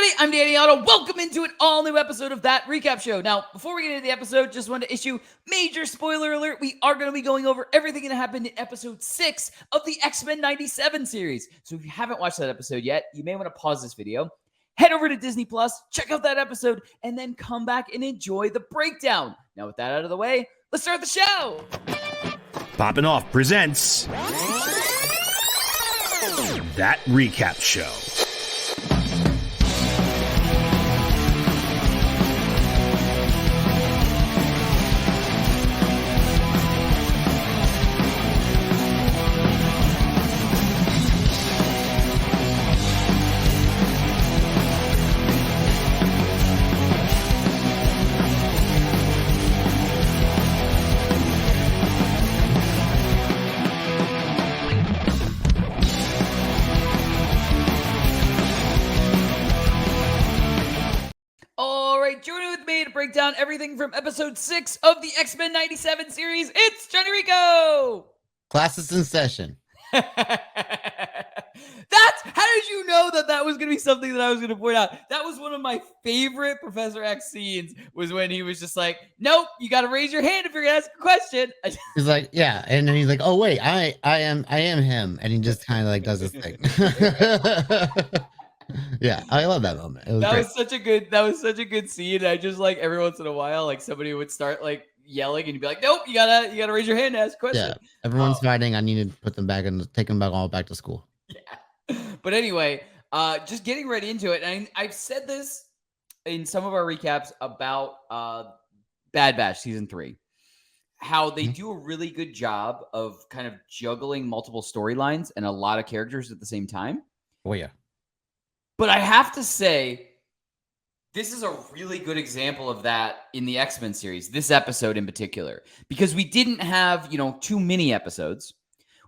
everybody, I'm Danny Otto. Welcome into an all-new episode of That Recap Show. Now, before we get into the episode, just wanted to issue major spoiler alert. We are going to be going over everything that happened in episode 6 of the X-Men 97 series. So if you haven't watched that episode yet, you may want to pause this video, head over to Disney Plus, check out that episode, and then come back and enjoy the breakdown. Now, with that out of the way, let's start the show. Poppin' Off presents That Recap Show. Joining with me to break down everything from episode 6 of the X-Men 97 series, it's Jon Jon Rico! Class is in session. How did you know that was going to be something that I was going to point out? That was one of my favorite Professor X scenes, was when he was just like, nope, you got to raise your hand if you're going to ask a question. He's like, yeah. And then he's like, oh, wait, I am him. And he just kind of like does his thing. Yeah, I love that moment. That was such a good scene. I just like every once in a while, like somebody would start like yelling and you'd be like, nope, you gotta raise your hand to ask a question. Yeah, everyone's fighting. I need to put them back and take them all back to school. Yeah. But anyway, just getting right into it. And I've said this in some of our recaps about Bad Batch season 3, how they do a really good job of kind of juggling multiple storylines and a lot of characters at the same time. Oh yeah. But I have to say, this is a really good example of that in the X-Men series, this episode in particular, because we didn't have, 2 mini episodes.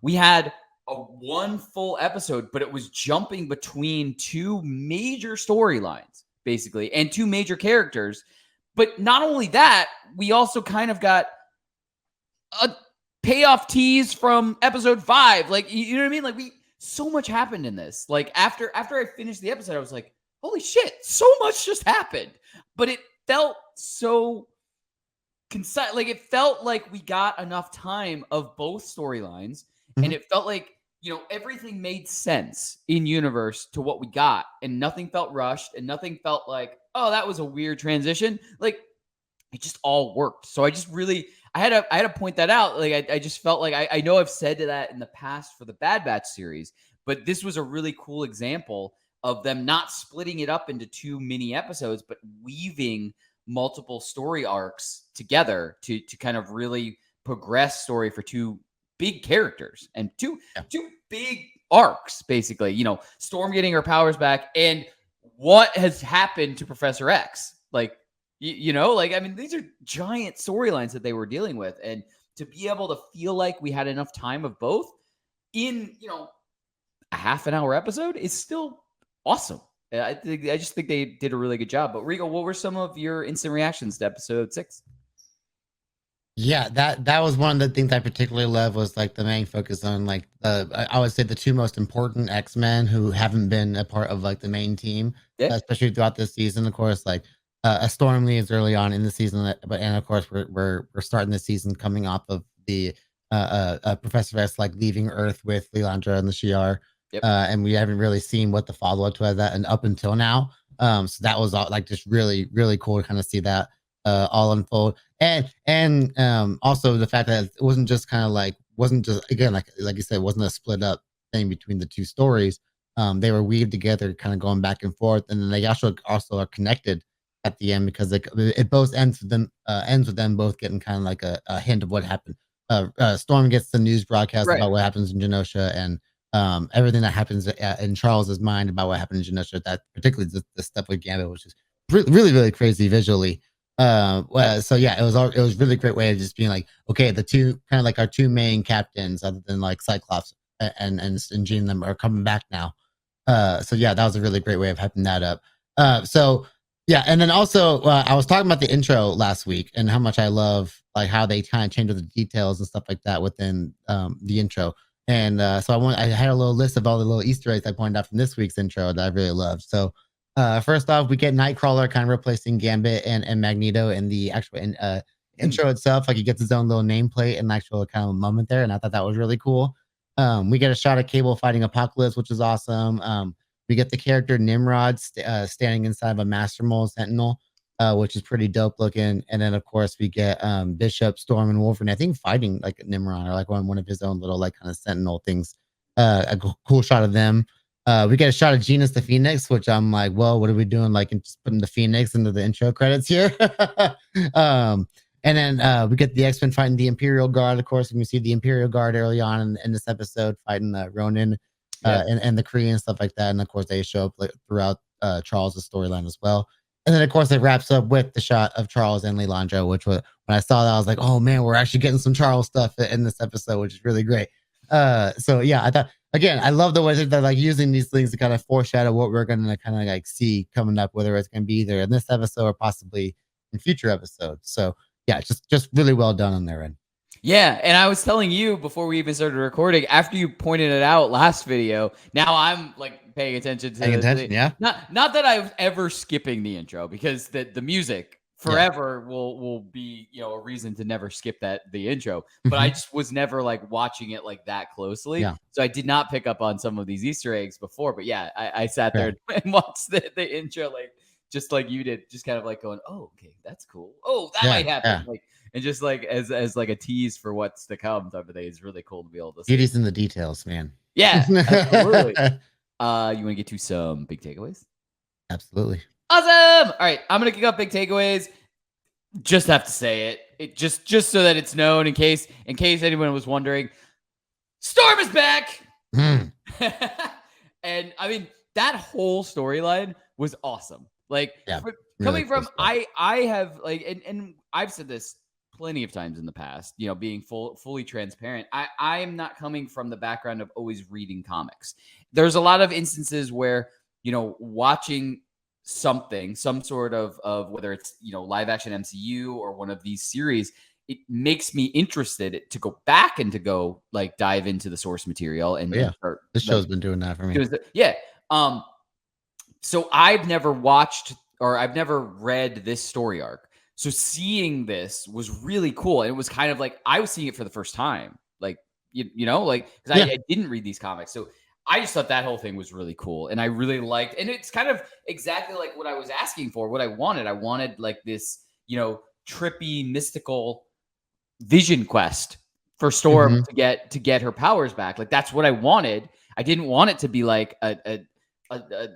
We had one full episode, but it was jumping between 2 major storylines, basically, and 2 major characters. But not only that, we also kind of got a payoff tease from episode 5. Like, you know what I mean? Like, so much happened in this. Like after I finished the episode, I was like, holy shit, so much just happened. But it felt so concise. Like it felt like we got enough time of both storylines. And it felt like, everything made sense in universe to what we got. And nothing felt rushed. And nothing felt like, oh, that was a weird transition. Like it just all worked. So I just really, I had to point that out. Like I just felt like I know I've said that in the past for the Bad Batch series, but this was a really cool example of them not splitting it up into 2 mini episodes, but weaving multiple story arcs together to kind of really progress story for 2 big characters and two big arcs, basically. Storm getting her powers back and what has happened to Professor X. Like, these are giant storylines that they were dealing with. And to be able to feel like we had enough time of both in, a half an hour episode is still awesome. I just think they did a really good job. But Rico, what were some of your instant reactions to episode 6? Yeah, that was one of the things I particularly love, was like the main focus on like I would say the 2 most important X-Men who haven't been a part of like the main team, especially throughout this season. Of course, like a Storm leaves early on in the season, and of course we're starting the season coming off of the Professor S like leaving Earth with Lilandra and the Shi'ar, and we haven't really seen what the follow up to that and up until now. So that was all like just really really cool to kind of see that all unfold, and also the fact that it wasn't just again like you said, it wasn't a split up thing between the 2 stories. They were weaved together, kind of going back and forth, and then they also are connected at the end, because it both ends with them both getting kind of like a hint of what happened. Storm gets the news broadcast about what happens in Genosha, and everything that happens in Charles's mind about what happened in Genosha. That particularly the stuff with Gambit, which is really really crazy visually. So yeah, it was really great way of just being like, okay, the 2 kind of like our 2 main captains, other than like Cyclops and Jean, them are coming back now. So yeah, that was a really great way of hyping that up. So yeah, and then also I was talking about the intro last week and how much I love like how they kind of change the details and stuff like that within the intro. And so I had a little list of all the little Easter eggs I pointed out from this week's intro that I really loved. So First off, we get Nightcrawler kind of replacing Gambit and Magneto in the actual intro itself. Like he gets his own little nameplate and actual kind of moment there, and I thought that was really cool. We get a shot of Cable fighting Apocalypse, which is awesome. We get the character Nimrod standing inside of a Master Mold Sentinel, which is pretty dope looking. And then, of course, we get Bishop, Storm, and Wolverine, I think, fighting like Nimrod or like one of his own little like kind of Sentinel things. Cool shot of them. We get a shot of Genus the Phoenix, which I'm like, well, what are we doing? Like, just putting the Phoenix into the intro credits here. And then we get the X-Men fighting the Imperial Guard, of course. And we see the Imperial Guard early on in this episode fighting Ronin and the Kree and stuff like that. And of course, they show up like, throughout Charles' storyline as well. And then, of course, it wraps up with the shot of Charles and Lilandra, which was, when I saw that, I was like, oh, man, we're actually getting some Charles stuff in this episode, which is really great. So, yeah, I thought, again, I love the way that they're like using these things to kind of foreshadow what we're going to kind of like see coming up, whether it's going to be either in this episode or possibly in future episodes. So, yeah, just really well done on their end. Yeah, and I was telling you before we even started recording, after you pointed it out last video, now I'm like paying attention to yeah. Not that I was ever skipping the intro, because the music forever will be, you know, a reason to never skip the intro. But I just was never like watching it like that closely. Yeah. So I did not pick up on some of these Easter eggs before. But yeah, I sat there and watched the intro like just like you did, just kind of like going, oh, okay, that's cool. Oh, that might happen. Yeah. Like, and just like as like a tease for what's to come type of thing is really cool to be able to see. Beauty's in the details, man. Yeah, absolutely. You want to get to some big takeaways? Absolutely. Awesome. All right, I'm gonna kick up big takeaways. Just have to say it just so that it's known in case anyone was wondering. Storm is back. Mm. And I mean, that whole storyline was awesome. Like, coming from I have like, and I've said this plenty of times in the past, you know, being fully transparent. I am not coming from the background of always reading comics. There's a lot of instances where, you know, watching something, some sort of whether it's, you know, live action MCU or one of these series, it makes me interested to go back and to go like dive into the source material and start, this show's been doing that for me. So I've never watched or I've never read this story arc. So seeing this was really cool. And it was kind of like I was seeing it for the first time. Like, you know, like, because I didn't read these comics. So I just thought that whole thing was really cool. And I really liked, and it's kind of exactly like what I was asking for, what I wanted. I wanted like this, you know, trippy, mystical vision quest for Storm to get her powers back. Like, that's what I wanted. I didn't want it to be like a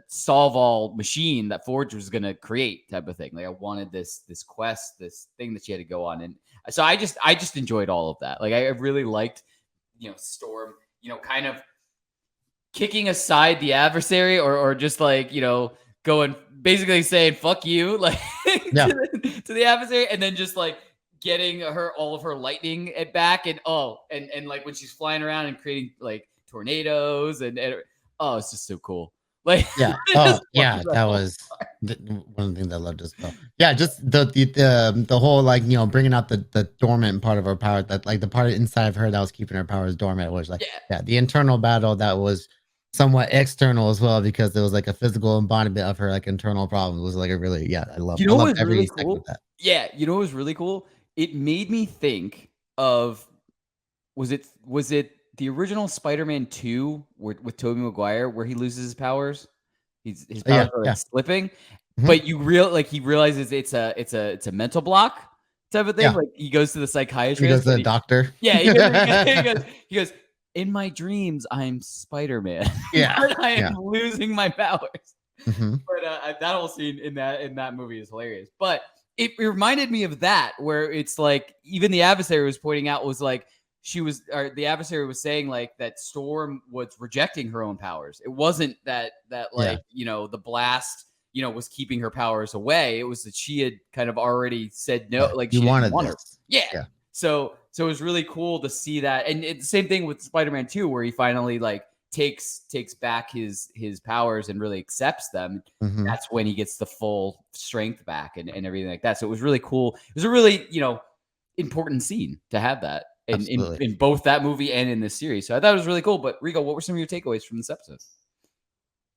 solve all machine that Forge was going to create type of thing. Like, I wanted this quest, this thing that she had to go on. And so I just enjoyed all of that. Like, I really liked, you know, Storm, you know, kind of kicking aside the adversary or just like, you know, going basically saying, fuck you, like to the adversary. And then just like getting all of her lightning back. And like when she's flying around and creating like tornadoes and it's just so cool. Like, that was one of the things I loved as well. Yeah, just the whole like, you know, bringing out the dormant part of her power, that like the part inside of her that was keeping her powers dormant was like the internal battle that was somewhat external as well, because there was like a physical embodiment of her like internal problems. It was like a really I love every really second cool of that. Yeah, you know what was really cool? It made me think of was it the original Spider-Man 2 with Tobey Maguire where he loses his powers? His powers are like slipping. But he realizes it's a mental block type of thing. Like, he goes to the psychiatrist. He goes to the doctor. Yeah, he goes, in my dreams, I'm Spider-Man. Yeah. I am losing my powers. But that whole scene in that movie is hilarious. But it reminded me of that, where it's like even the adversary was pointing out was like the adversary was saying like that Storm was rejecting her own powers. It wasn't that like, you know, the blast, you know, was keeping her powers away. It was that she had kind of already said no, like she didn't want her. Yeah. So it was really cool to see that. And it's the same thing with Spider-Man 2, where he finally like takes back his powers and really accepts them. That's when he gets the full strength back and everything like that. So it was really cool. It was a really, you know, important scene to have that in both that movie and in this series. So I thought it was really cool. But Rico, what were some of your takeaways from this episode?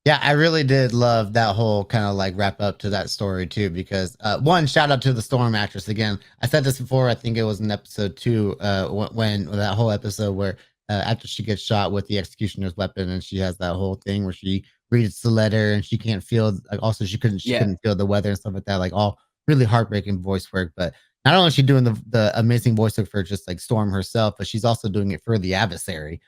Yeah, I really did love that whole kind of like wrap up to that story too, because one, shout out to the Storm actress again. I said this before. I think it was in episode 2, when that whole episode where after she gets shot with the executioner's weapon, and she has that whole thing where she reads the letter and she can't feel, like, also she Yeah. couldn't feel the weather and stuff like that. Like, all really heartbreaking voice work. But not only is she doing the amazing voice work for just like Storm herself, but she's also doing it for the adversary,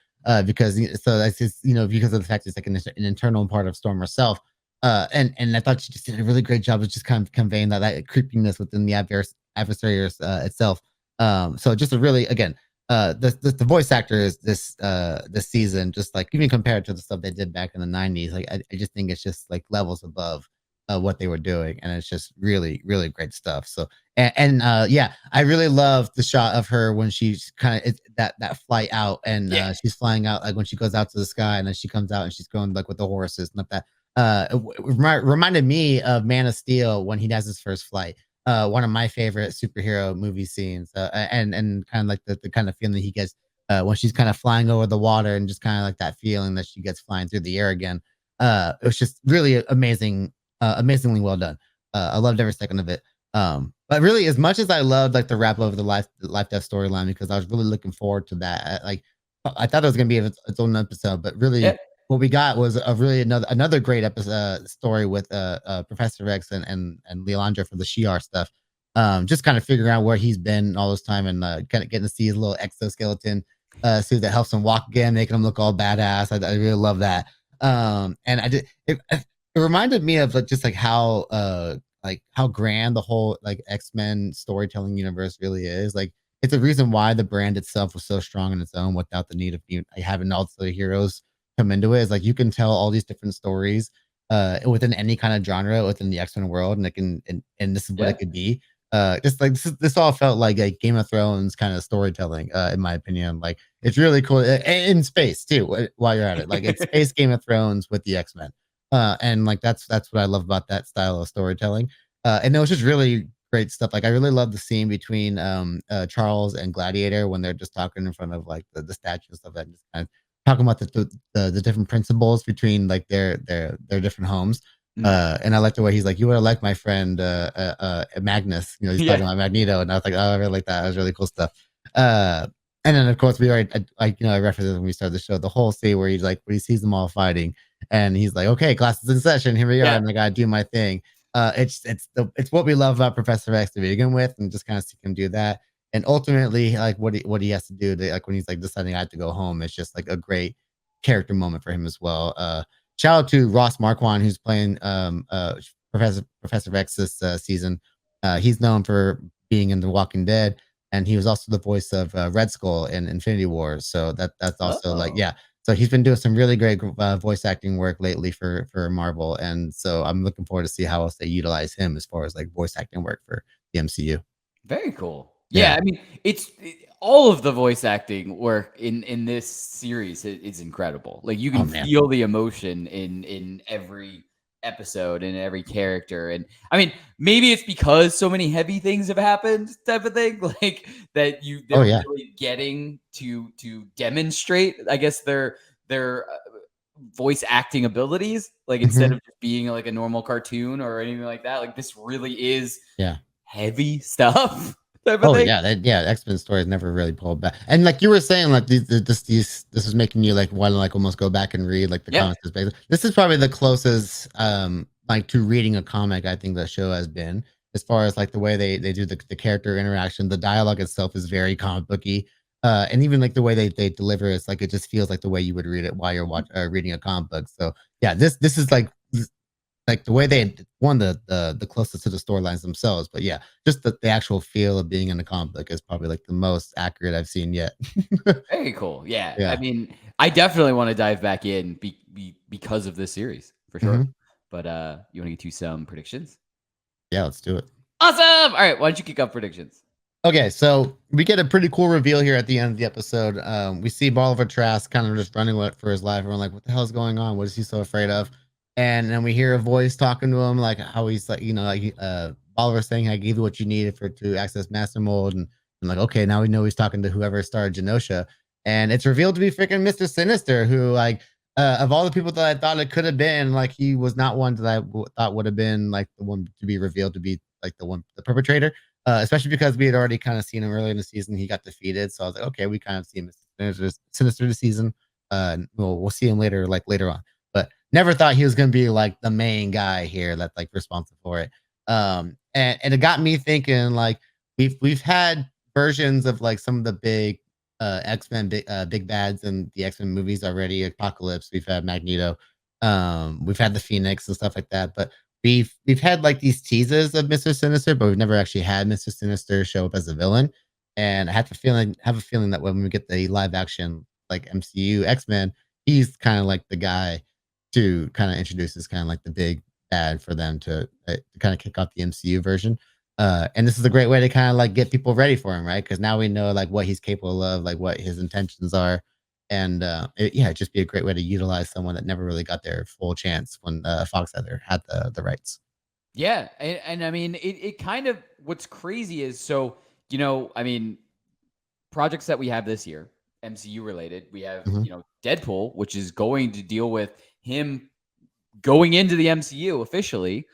because so that's just, because of the fact it's like an internal part of Storm herself. And I thought she just did a really great job of just kind of conveying that creepiness within the adversary itself. So just a really, again, the voice actors this season, just like even compared to the stuff they did back in the 90s, like I just think it's just like levels above what they were doing, and it's just really really great stuff. So yeah, I really love the shot of her when she's kind of that flight out, and she's flying out, like when she goes out to the sky, and then she comes out and she's going like with the horses and like that. Reminded me of Man of Steel when he does his first flight. One of my favorite superhero movie scenes, and kind of like the kind of feeling he gets when she's kind of flying over the water, and just kind of like that feeling that she gets flying through the air again. It was just really amazing, amazingly well done. I loved every second of it. But really, as much as I loved like the wrap up of the life death storyline, because I was really looking forward to that. I thought it was gonna be its own episode, but really, what we got was a really another great episode story with Professor X and Leandra for the Shi'ar stuff. Just kind of figuring out where he's been all this time, and kind of getting to see his little exoskeleton suit that helps him walk again, making him look all badass. I really love that. And I did it reminded me of just like how grand the whole like X-Men storytelling universe really is. Like, it's a reason why the brand itself was so strong in its own without the need of having all the heroes come into it. Is like you can tell all these different stories within any kind of genre within the X-Men world, and it can and this is what it could be. Just like this all felt like a Game of Thrones kind of storytelling, in my opinion. Like, it's really cool in space too. While you're at it, like it's space Game of Thrones with the X-Men, and like that's what I love about that style of storytelling. And it was just really great stuff. Like, I really love the scene between Charles and Gladiator when they're just talking in front of like the statue and stuff, and just kind of talking about the different principles between like their different homes. And I like the way he's like, "You would have liked my friend Magnus." He's talking about Magneto, and I was like, "Oh, I really like that. That was really cool stuff." And then of course we already I referenced it when we started the show. The whole scene where he's like, when he sees them all fighting, and he's like, "Okay, class is in session. Here we are, and I gotta do my thing." It's what we love about Professor X to begin with, and just kind of see him do that. And ultimately, like what he has to do, like when he's like deciding I have to go home, it's just like a great character moment for him as well. Shout out to Ross Marquand, who's playing Professor X this season. He's known for being in The Walking Dead, and he was also the voice of Red Skull in Infinity War. So that's also like, yeah. So he's been doing some really great voice acting work lately for Marvel, and so I'm looking forward to see how else they utilize him as far as like voice acting work for the MCU. Very cool. Yeah, I mean, all of the voice acting work in this series is incredible. Like, you can feel the emotion in every episode and every character. And I mean, maybe it's because so many heavy things have happened, type of thing, like that they're really getting to demonstrate, I guess, their voice acting abilities, like instead of just being like a normal cartoon or anything like that. Like, this really is heavy stuff. X-Men stories never really pulled back. And like you were saying, like this is making you like want to like almost go back and read like the comics. This is probably the closest like to reading a comic I think the show has been, as far as like the way they do the character interaction. The dialogue itself is very comic booky. And even like the way they deliver it's like, it just feels like the way you would read it while you're reading a comic book. So yeah, this is like the way they won the closest to the storylines themselves. But yeah, just the actual feel of being in the comic book is probably like the most accurate I've seen yet. Very cool. Yeah. I mean, I definitely want to dive back in because of this series for sure. But you want to get to some predictions? Yeah, let's do it. Awesome. All right, why don't you kick off predictions? Okay, so we get a pretty cool reveal here at the end of the episode. We see Bolivar Trask kind of just running for his life. And we're like, what the hell is going on? What is he so afraid of? And then we hear a voice talking to him, like how he's like, Bolivar saying, I gave you what you needed to access Master Mold. And I'm like, okay, now we know he's talking to whoever started Genosha. And it's revealed to be freaking Mr. Sinister, who like Of all the people that I thought it could have been, like he was not one that thought would have been like the one to be revealed to be like the perpetrator. Especially because we had already kind of seen him earlier in the season. He got defeated, so I was like, okay, we kind of see him as Sinister this season. We'll see him later on. But never thought he was going to be like the main guy here that's like responsible for it. And it got me thinking like we've had versions of like some of the big X-Men big bads in the X-Men movies already. Apocalypse, we've had Magneto, we've had the Phoenix and stuff like that, but we've had like these teases of Mr. Sinister, but we've never actually had Mr. Sinister show up as a villain. And I have a feeling that when we get the live action like MCU X-Men, he's kind of like the guy to kind of introduce as kind of like the big bad for them to kind of kick off the MCU version. And this is a great way to kind of like get people ready for him, right? Because now we know like what he's capable of, like what his intentions are, and it'd just be a great way to utilize someone that never really got their full chance when Fox had the rights. Yeah, and I mean, it kind of what's crazy is I mean, projects that we have this year, MCU related, we have Deadpool, which is going to deal with him going into the MCU officially.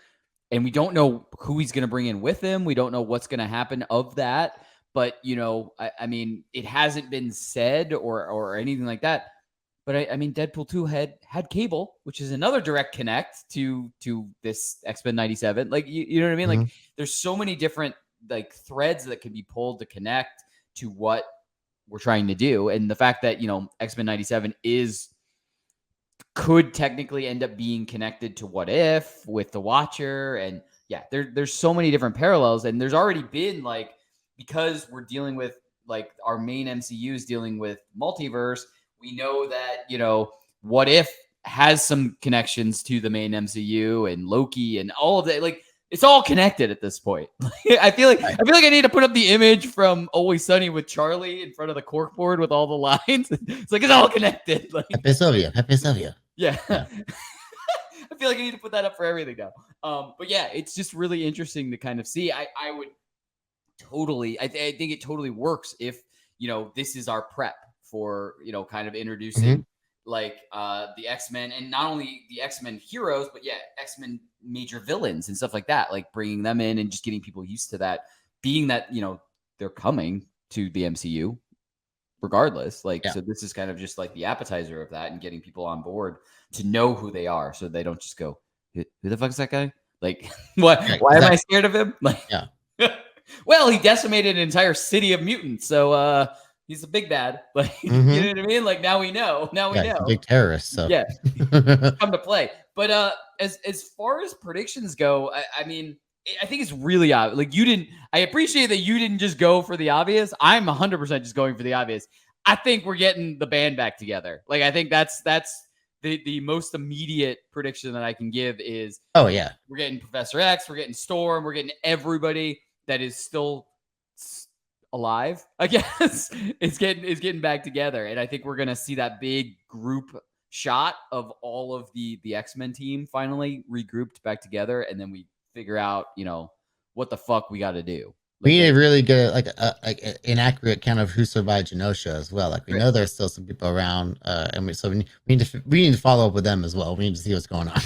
And we don't know who he's going to bring in with him. We don't know what's going to happen of that. But, I mean, it hasn't been said or anything like that. But I mean, Deadpool 2 had Cable, which is another direct connect to this X-Men 97. Like, you know what I mean? Like, there's so many different like threads that can be pulled to connect to what we're trying to do. And the fact that, X-Men 97 could technically end up being connected to What If with the Watcher. And there's so many different parallels. And there's already been like, because we're dealing with like our main MCU is dealing with multiverse, we know that, What If has some connections to the main MCU and Loki and all of that. Like, it's all connected at this point. I feel like I need to put up the image from Always Sunny with Charlie in front of the corkboard with all the lines. It's like, it's all connected. Like, Happy Sylvia. Yeah. I feel like I need to put that up for everything now. But yeah, it's just really interesting to kind of see. I would totally, I think it totally works if, this is our prep for, kind of introducing like the X-Men, and not only the X-Men heroes, but X-Men major villains and stuff like that, like bringing them in and just getting people used to that, being that, they're coming to the MCU regardless. Like, so this is kind of just like the appetizer of that and getting people on board to know who they are. So they don't just go, who the fuck is that guy? Like, what? Why am I scared of him? Like, well, he decimated an entire city of mutants. So, he's a big bad. Like, you know what I mean? Like, now we know. Now we know. He's a big terrorist. So come to play. But as far as predictions go, I mean, I think it's really obvious. Like, I appreciate that you didn't just go for the obvious. I'm 100% just going for the obvious. I think we're getting the band back together. Like, I think that's the most immediate prediction that I can give is, we're getting Professor X, we're getting Storm, we're getting everybody that is still alive, I guess, is getting back together. And I think we're going to see that big group shot of all of the X-Men team finally regrouped back together. And then we figure out, what the fuck we got to do. We need to really get like an accurate kind of who survived Genosha as well. Like, we know there's still some people around, and we need to follow up with them as well. We need to see what's going on.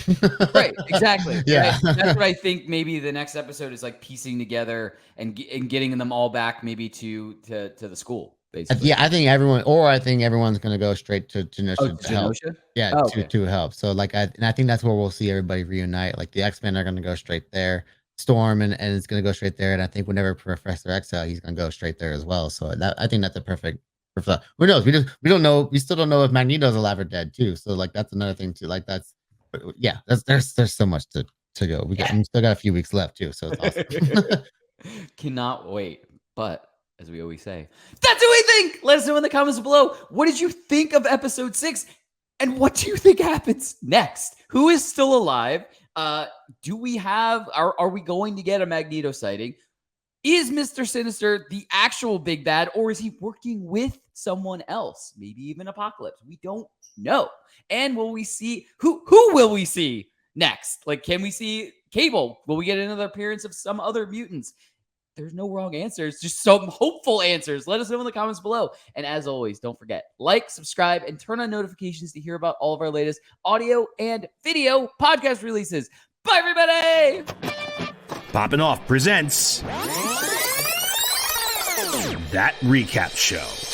Right, exactly. Yeah, right. That's what I think. Maybe the next episode is like piecing together and getting them all back, maybe to the school. Basically. I think everyone's going to go straight to Genosha to help. Yeah, to help. So like, I think that's where we'll see everybody reunite. Like, the X-Men are going to go straight there. Storm and it's going to go straight there, and I think whenever Professor X he's going to go straight there as well. So I think that's a perfect. Who knows? We don't know. We still don't know if Magneto's alive or dead too. So like, that's another thing too. Like, there's so much to go. We still got a few weeks left too. So it's awesome. Cannot wait. But as we always say, that's what we think. Let us know in the comments below. What did you think of episode 6, and what do you think happens next? Who is still alive? Do we have, are we going to get a Magneto sighting? Is Mr. Sinister the actual big bad, or is he working with someone else? Maybe even Apocalypse. We don't know. And will we see, who will we see next? Like, can we see Cable? Will we get another appearance of some other mutants? there's no wrong answers, just some hopeful answers. Let us know in the comments below. And as always, don't forget, like, subscribe, and turn on notifications to hear about all of our latest audio and video podcast releases. Bye, everybody! Popping Off presents That Recap Show.